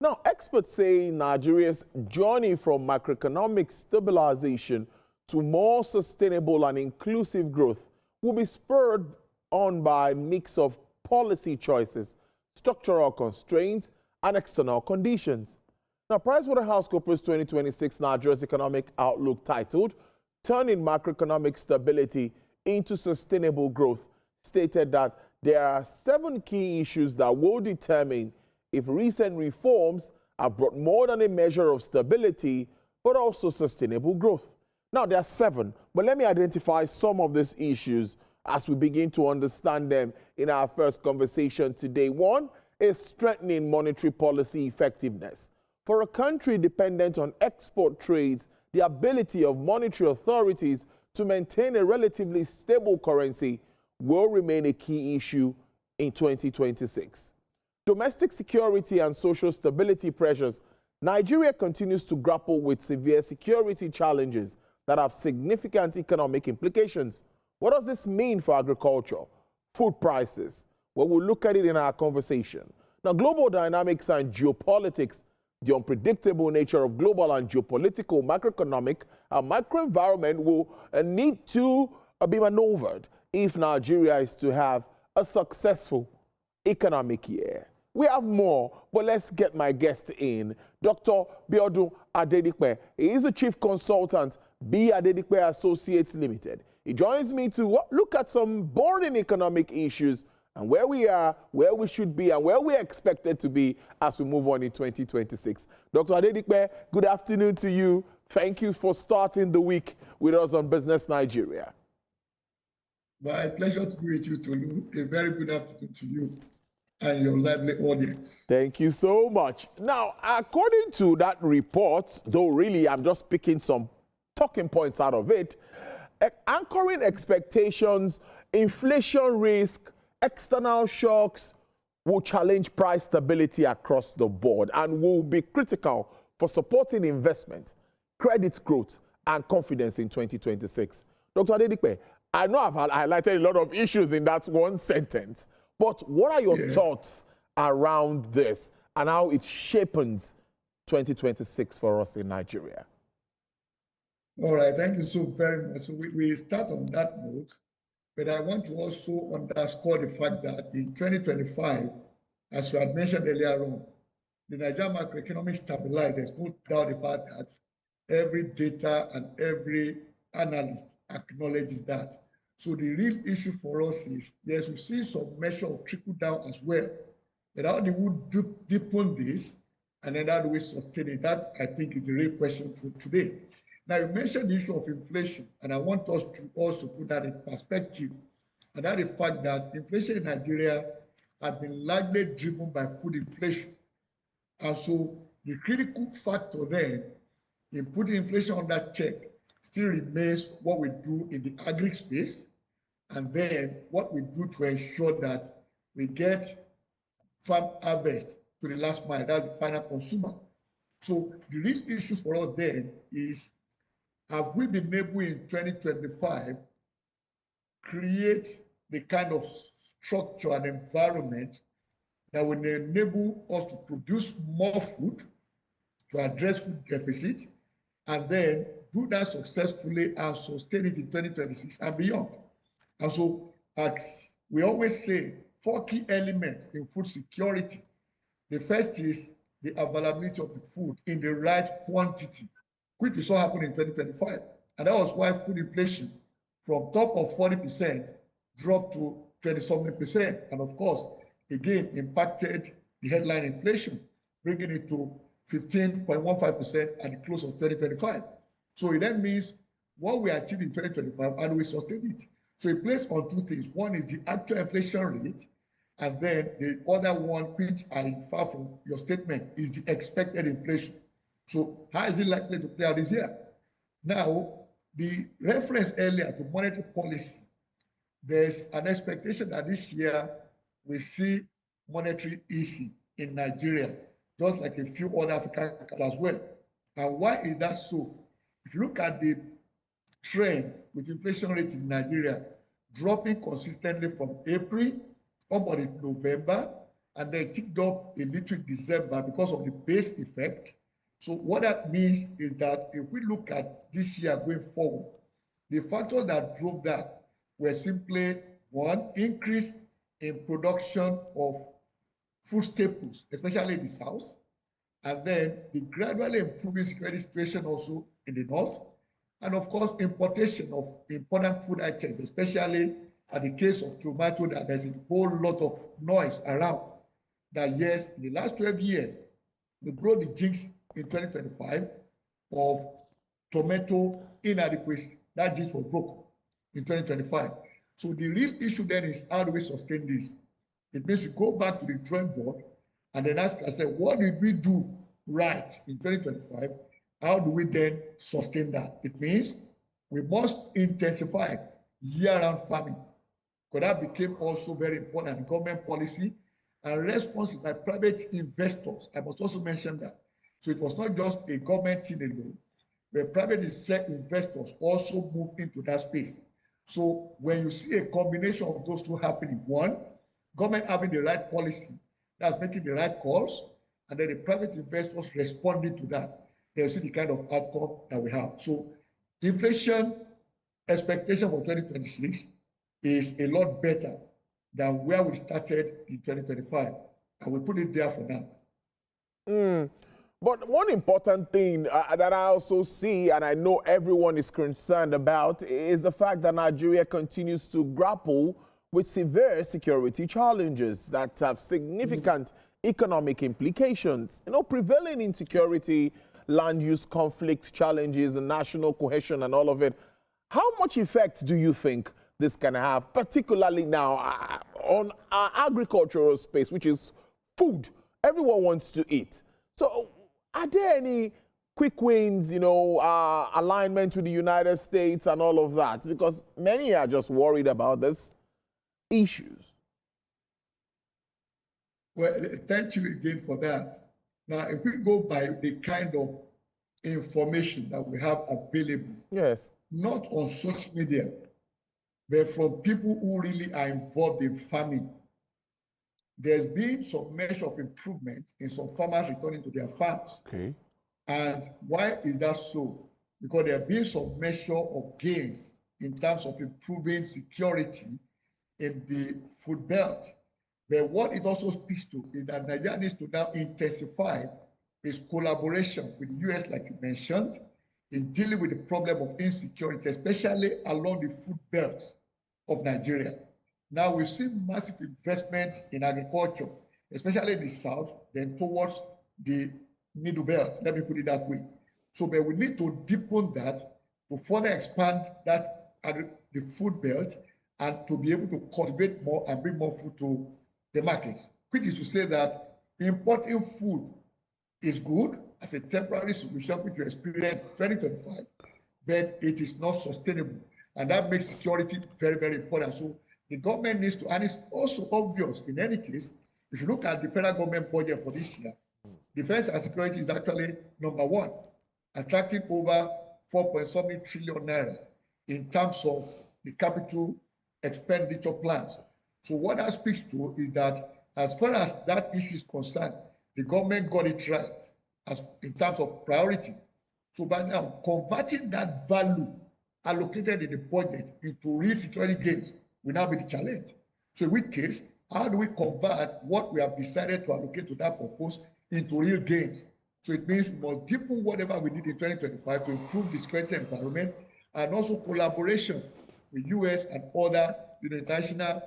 Now, experts say Nigeria's journey from macroeconomic stabilization to more sustainable and inclusive growth will be spurred on by a mix of policy choices, structural constraints, and external conditions. Now, PricewaterhouseCoopers 2026 Nigeria's Economic Outlook, titled Turning Macroeconomic Stability into Sustainable Growth, stated that there are 7 key issues that will determine if recent reforms have brought more than a measure of stability, but also sustainable growth. Now, there are 7, but let me identify some of these issues as we begin to understand them in our first conversation today. 1 is strengthening monetary policy effectiveness. For a country dependent on export trades, the ability of monetary authorities to maintain a relatively stable currency will remain a key issue in 2026. Domestic security and social stability pressures. Nigeria continues to grapple with severe security challenges that have significant economic implications. What does this mean for agriculture, food prices? Well, we'll look at it in our conversation. Now, global dynamics and geopolitics. The unpredictable nature of global and geopolitical, macroeconomic, and microenvironment will need to be maneuvered if Nigeria is to have a successful economic year. We have more, but let's get my guest in. Dr. Biodun Adedikpe. He is the Chief Consultant, B. Adedikpe Associates Limited. He joins me to look at some burning economic issues and where we are, where we should be, and where we're expected to be as we move on in 2026. Dr. Adedikpe, good afternoon to you. Thank you for starting the week with us on Business Nigeria. My pleasure to be with you, Tolu. A very good afternoon to you and your lively audience. Thank you so much. Now, according to that report, though really I'm just picking some talking points out of it, anchoring expectations, inflation risk, external shocks will challenge price stability across the board and will be critical for supporting investment, credit growth, and confidence in 2026. Dr. Adedikpe, I know I've highlighted a lot of issues in that one sentence, but what are your thoughts around this and how it shapes 2026 for us in Nigeria? All right, thank you so very much. So we start on that note. But I want to also underscore the fact that in 2025, as you had mentioned earlier on, the Nigerian macroeconomic stabilized. There's no doubt about that. Every data and every analyst acknowledges that. So the real issue for us is, yes, we see some measure of trickle down as well. But how do we deepen this? And then how do we sustain it? That, I think, is the real question for today. Now, you mentioned the issue of inflation, and I want us to also put that in perspective. And that is the fact that inflation in Nigeria has been largely driven by food inflation. And so the critical factor then in putting inflation under check still remains what we do in the agri space, and then what we do to ensure that we get farm harvest to the last mile, that's the final consumer. So the real issue for us then is, have we been able in 2025 create the kind of structure and environment that will enable us to produce more food to address food deficit, and then do that successfully and sustain it in 2026 and beyond? And so, as we always say, 4 key elements in food security. The first is the availability of the food in the right quantity, which we saw happen in 2025. And that was why food inflation from top of 40% dropped to 27%. And of course, again, impacted the headline inflation, bringing it to 15.15% at the close of 2025. So it then means what we achieved in 2025, and we sustain it. So it plays on 2 things. One is the actual inflation rate, and then the other one, which I infer from your statement, is the expected inflation. So how is it likely to play out this year? Now, the reference earlier to monetary policy, there's an expectation that this year we see monetary easing in Nigeria, just like a few other African countries as well. And why is that so? If you look at the trend with inflation rate in Nigeria dropping consistently from April up to November, and they ticked up a little in December because of the base effect. So what that means is that if we look at this year going forward, the factors that drove that were simply one, increase in production of food staples, especially in the south, and then the gradually improving security situation also in the north, and of course, importation of important food items, especially at the case of tomato, that there's a whole lot of noise around that yes, in the last 12 years, we grow the jinx in 2025 of tomato inadequacy. That jinx was broken in 2025. So the real issue then is how do we sustain this? It means we go back to the drawing board and then ask ourselves, what did we do right in 2025? How do we then sustain that? It means we must intensify year-round farming, because that became also very important in government policy and response by private investors. I must also mention that. So it was not just a government thing alone, but private investors also moved into that space. So when you see a combination of those two happening, one, government having the right policy, that's making the right calls, and then the private investors responding to that, they'll see the kind of outcome that we have. So inflation expectation for 2026 is a lot better than where we started in 2025. And we put it there for now. But one important thing that I also see, and I know everyone is concerned about, is the fact that Nigeria continues to grapple with severe security challenges that have significant economic implications. You know, prevailing insecurity, land use conflicts, challenges, and national cohesion and all of it. How much effect do you think this can have, particularly now on our agricultural space, which is food? Everyone wants to eat. So are there any quick wins, you know, alignment with the United States and all of that? Because many are just worried about this issues. Well, thank you again for that. Now, if we go by the kind of information that we have available, yes, not on social media, but from people who really are involved in farming, there's been some measure of improvement in some farmers returning to their farms. Okay. And why is that so? Because there have been some measure of gains in terms of improving security in the food belt. But what it also speaks to is that Nigeria needs to now intensify its collaboration with the US, like you mentioned, in dealing with the problem of insecurity, especially along the food belt of Nigeria. Now we see massive investment in agriculture, especially in the south, then towards the middle belt, let me put it that way. So but we need to deepen that to further expand that the food belt and to be able to cultivate more and bring more food to the markets. Quick is to say that importing food is good as a temporary solution which we experienced in 2025, but it is not sustainable. And that makes security very, very important. So the government needs to, and it's also obvious in any case, if you look at the federal government budget for this year, defense and security is actually number one, attracting over 4.something trillion naira in terms of the capital expenditure plans. So what that speaks to is that as far as that issue is concerned, the government got it right as in terms of priority. So by now, converting that value allocated in the budget into real security gains will now be the challenge. So in which case, how do we convert what we have decided to allocate to that purpose into real gains? So it means we must deepen whatever we did in 2025 to improve the security environment and also collaboration with US and other international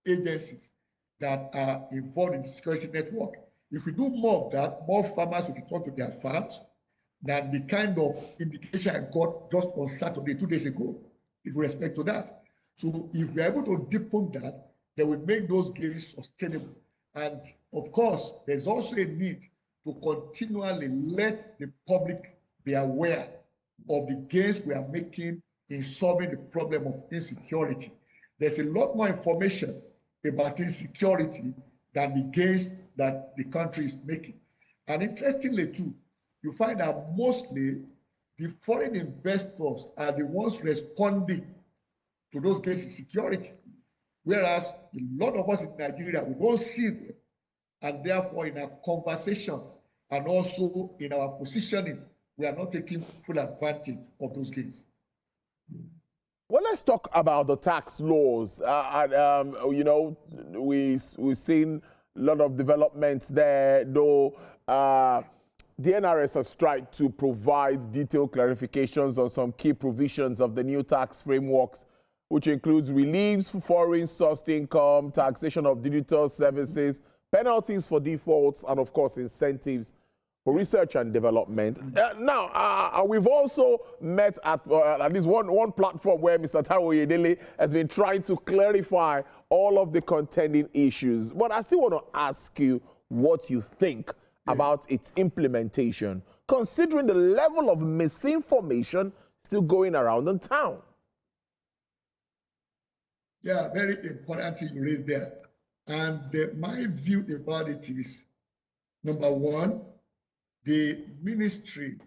agencies that are involved in the security network. If we do more of that, more farmers will return to their farms than the kind of indication I got just on Saturday, 2 days ago, with respect to that. So if we are able to deepen that, then we make those gains sustainable. And of course, there's also a need to continually let the public be aware of the gains we are making in solving the problem of insecurity. There's a lot more information about insecurity than the gains that the country is making. And interestingly too, you find that mostly the foreign investors are the ones responding to those gains in security. Whereas a lot of us in Nigeria, we don't see them and therefore in our conversations and also in our positioning, we are not taking full advantage of those gains. Well, let's talk about the tax laws. You know, we've seen a lot of developments there, though the NRS has tried to provide detailed clarifications on some key provisions of the new tax frameworks, which includes reliefs for foreign sourced income, taxation of digital services, penalties for defaults, and of course, incentives for research and development. Now, we've also met at least one platform where Mr. Taro Oyedele has been trying to clarify all of the contending issues. But I still want to ask you what you think about its implementation, considering the level of misinformation still going around in town. Yeah, very important thing you raised there. And my view about it is, number one, the Ministry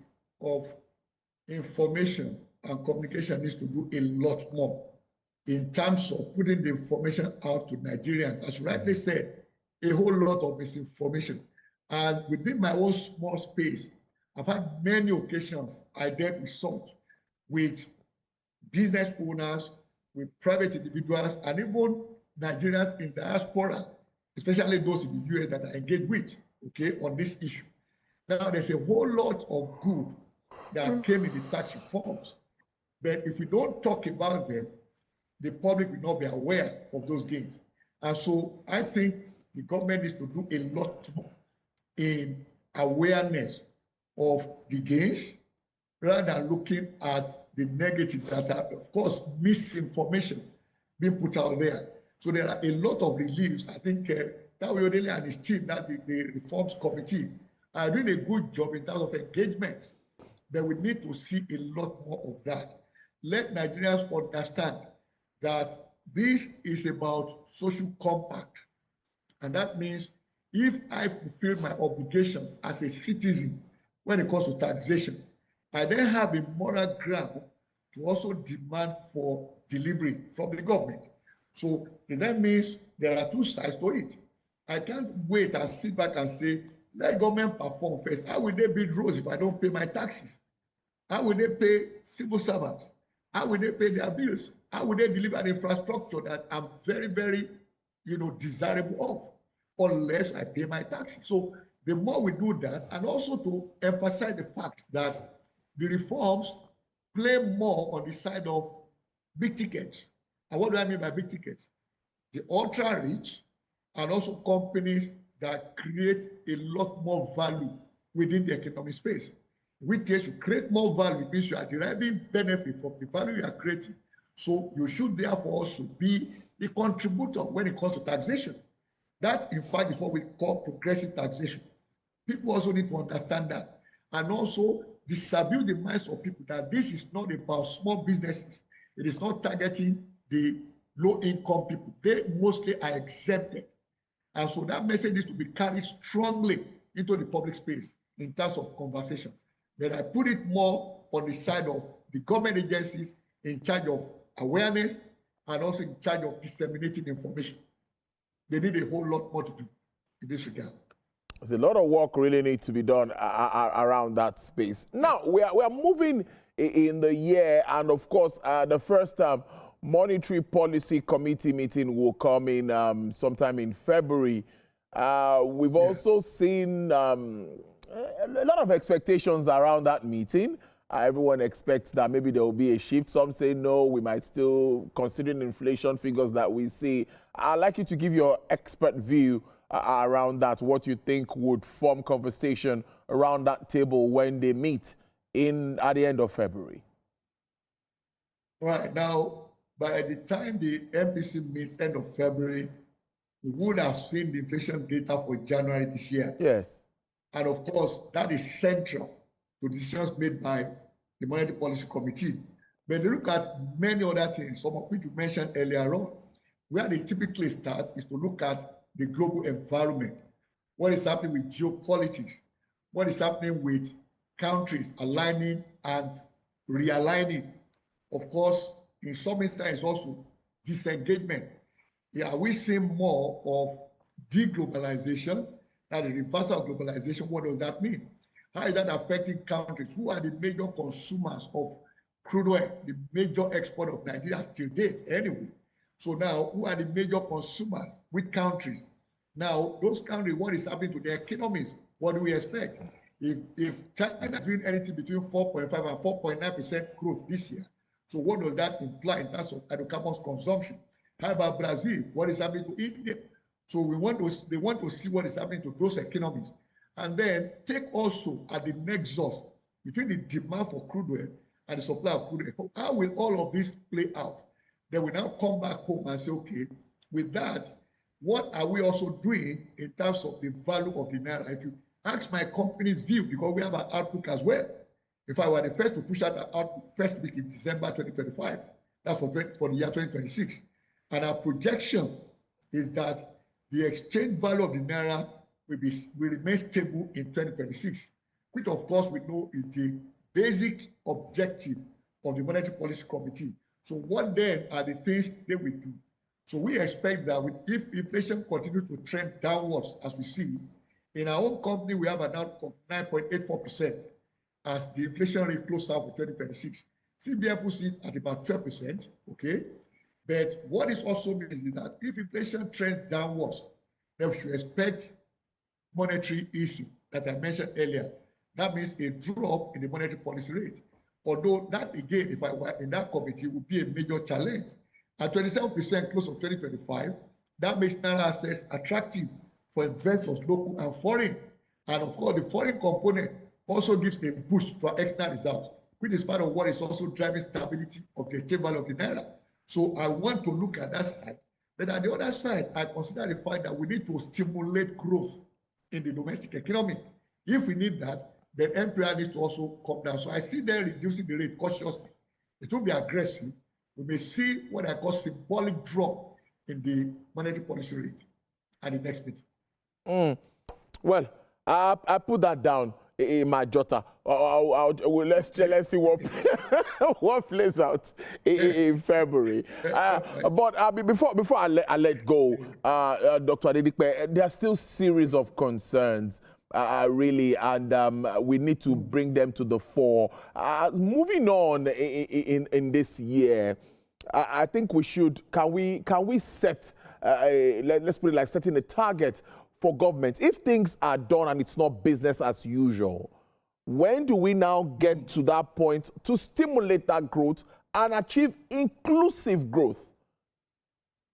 of Information and Communication needs to do a lot more in terms of putting the information out to Nigerians. As you rightly said, a whole lot of misinformation. And within my own small space, I've had many occasions I dealt with business owners, with private individuals, and even Nigerians in diaspora, especially those in the US that I engage with, okay, on this issue. Now, there's a whole lot of good that came in the tax reforms. But if we don't talk about them, the public will not be aware of those gains. And so I think the government needs to do a lot more in awareness of the gains rather than looking at the negative that are, of course, misinformation being put out there. So there are a lot of reliefs. I think Taro Oyedele and his team, that the reforms committee, are doing a good job in terms of engagement. But we need to see a lot more of that. Let Nigerians understand that this is about social compact. And that means if I fulfill my obligations as a citizen when it comes to taxation, I then have a moral ground to also demand for delivery from the government. So that means there are two sides to it. I can't wait and sit back and say, let government perform first. How will they build roads if I don't pay my taxes? How will they pay civil servants? How will they pay their bills? How will they deliver the infrastructure that I'm very, very, desirable of, unless I pay my taxes? So the more we do that, and also to emphasize the fact that the reforms play more on the side of big tickets. And what do I mean by big tickets? The ultra rich and also companies that create a lot more value within the economic space. In which case, you create more value, it means you are deriving benefit from the value you are creating. So you should therefore also be the contributor when it comes to taxation. That, in fact, is what we call progressive taxation. People also need to understand that. And also disabuse the minds of people that this is not about small businesses. It is not targeting the low-income people. They mostly are exempted. And so that message needs to be carried strongly into the public space in terms of conversation. Then I put it more on the side of the government agencies in charge of awareness and also in charge of disseminating information. They need a whole lot more to do in this regard. There's a lot of work really needs to be done around that space. Now, we are moving in the year, and of course, the first Monetary Policy Committee meeting will come in sometime in February. We've also seen a lot of expectations around that meeting. Everyone expects that maybe there will be a shift. Some say no, we might still, considering inflation figures that we see. I'd like you to give your expert view around that, what you think would form conversation around that table when they meet at the end of February. Right. Now, by the time the MPC meets end of February, we would have seen the inflation data for January this year. Yes. And of course, that is central to decisions made by the Monetary Policy Committee. But they look at many other things, some of which you mentioned earlier on. Where they typically start is to look at the global environment. What is happening with geopolitics? What is happening with countries aligning and realigning? Of course, in some instances also disengagement. Yeah, we see more of deglobalization That the reversal of globalization, what does that mean? How is that affecting countries? Who are the major consumers of crude oil, the major export of Nigeria till date anyway? So now, who are the major consumers? Which countries? Now, those countries, what is happening to their economies? What do we expect? If China is doing anything between 4.5 and 4.9% growth this year, so what does that imply in terms of hydrocarbons consumption? How about Brazil? What is happening to India? So they want to see what is happening to those economies. And then take also at the nexus between the demand for crude oil and the supply of crude oil. How will all of this play out? Then we now come back home and say, okay, with that, what are we also doing in terms of the value of the naira? If you ask my company's view, because we have an outlook as well. If I were the first to push out the outlook first week in December 2025, that's for the year 2026. And our projection is that the exchange value of the naira will remain stable in 2026, which of course we know is the basic objective of the Monetary Policy Committee. So what then are the things they will do? So we expect that if inflation continues to trend downwards as we see, in our own company we have an outlook of 9.84% as the inflation rate closes out for 2026. CBN puts it at about 12%, okay? But what is also means is that if inflation trends downwards, then we should expect monetary easing that I mentioned earlier. That means a drop in the monetary policy rate. Although that, again, if I were in that committee, would be a major challenge. At 27% close of 2025, that makes naira assets attractive for investors, local and foreign. And of course, the foreign component also gives a boost to our external reserves, which is part of what is also driving stability of the exchange value of the naira. So I want to look at that side. But at the other side, I consider the fact that we need to stimulate growth in the domestic economy. If we need that, then MPR needs to also come down. So I see them reducing the rate cautiously. It will be aggressive. We may see what I call symbolic drop in the monetary policy rate at the next meeting. Well, I put that down in my jotter. Let's see what what plays out in February. But before I let go, Dr. Adedipe, there are still series of concerns. Really, and we need to bring them to the fore. Moving on in this year, I think we should. Can we set? Let's put it like setting a target for government. If things are done and it's not business as usual, when do we now get to that point to stimulate that growth and achieve inclusive growth?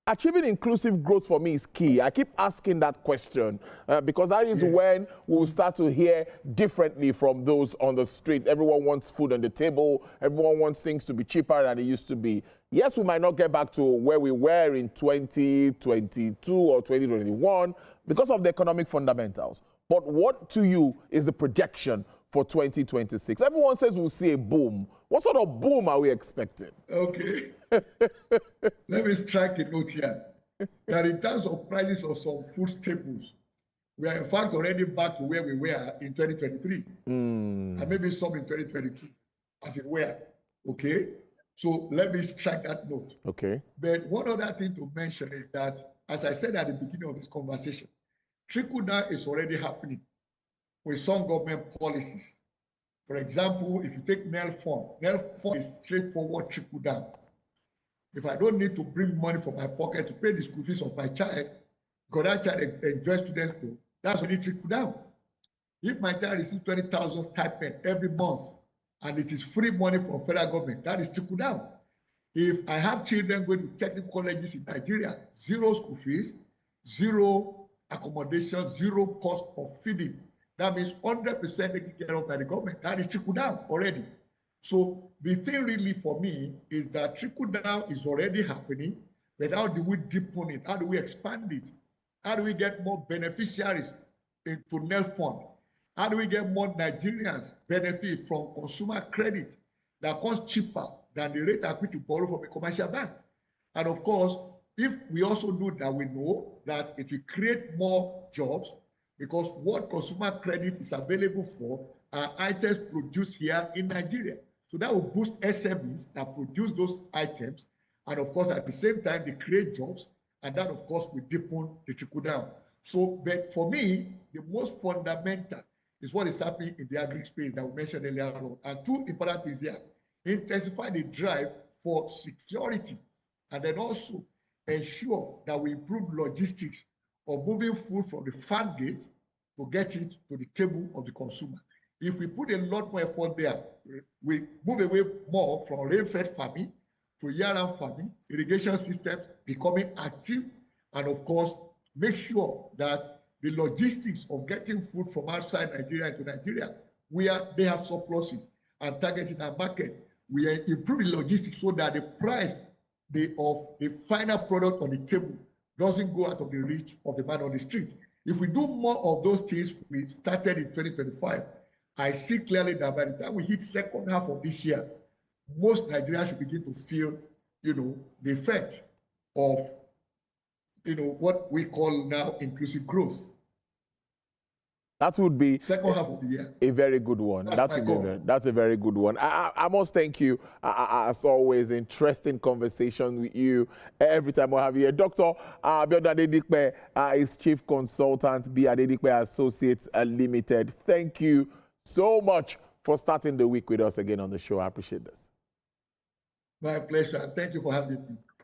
Achieving inclusive growth for me is key. I keep asking that question because that is when we'll start to hear differently from those on the street. Everyone wants food on the table. Everyone wants things to be cheaper than it used to be. Yes, we might not get back to where we were in 2022 or 2021 because of the economic fundamentals. But what to you is the projection for 2026? Everyone says we'll see a boom. What sort of boom are we expecting? Okay. Let me strike a note here. That in terms of prices of some food staples, we are in fact already back to where we were in 2023. And maybe some in 2022, as it were. Okay. So let me strike that note. Okay. But one other thing to mention is that, as I said at the beginning of this conversation, trickle down is already happening with some government policies. For example, if you take NEL fund is straightforward trickle down. If I don't need to bring money from my pocket to pay the school fees of my child, because that child enjoys student loan, that's only trickle down. If my child receives 20,000 stipend every month and it is free money from federal government, that is trickle down. If I have children going to technical colleges in Nigeria, zero school fees, zero accommodation, zero cost of feeding, that means 100% taken care of by the government. That is trickle down already. So the thing really for me is that trickle down is already happening, but how do we deepen it? How do we expand it? How do we get more beneficiaries into NEL fund? How do we get more Nigerians benefit from consumer credit that costs cheaper than the rate at which you borrow from a commercial bank? And of course, if we also do that, we know that it will create more jobs, because what consumer credit is available for are items produced here in Nigeria. So that will boost SMEs that produce those items. And of course, at the same time, they create jobs. And that, of course, will deepen the trickle down. So, but for me, the most fundamental is what is happening in the agri space that we mentioned earlier on. And two important things here: intensify the drive for security, and then also ensure that we improve logistics of moving food from the farm gate to get it to the table of the consumer. If we put a lot more effort there, we move away more from rain-fed farming to year-round farming, irrigation systems becoming active, and of course, make sure that the logistics of getting food from outside Nigeria into Nigeria, where they have surpluses, and targeting our market, we are improving logistics so that the price of the final product on the table doesn't go out of the reach of the man on the street. If we do more of those things we started in 2025, I see clearly that by the time we hit second half of this year, most Nigerians should begin to feel, the effect of, what we call now inclusive growth. That would be second half of the year. A very good one. That's a very good one. I must thank you. As always, interesting conversation with you every time we have you here. Dr. Abiodun Adedikpe is Chief Consultant, B. Adedikpe Associates Limited. Thank you so much for starting the week with us again on the show. I appreciate this. My pleasure. Thank you for having me.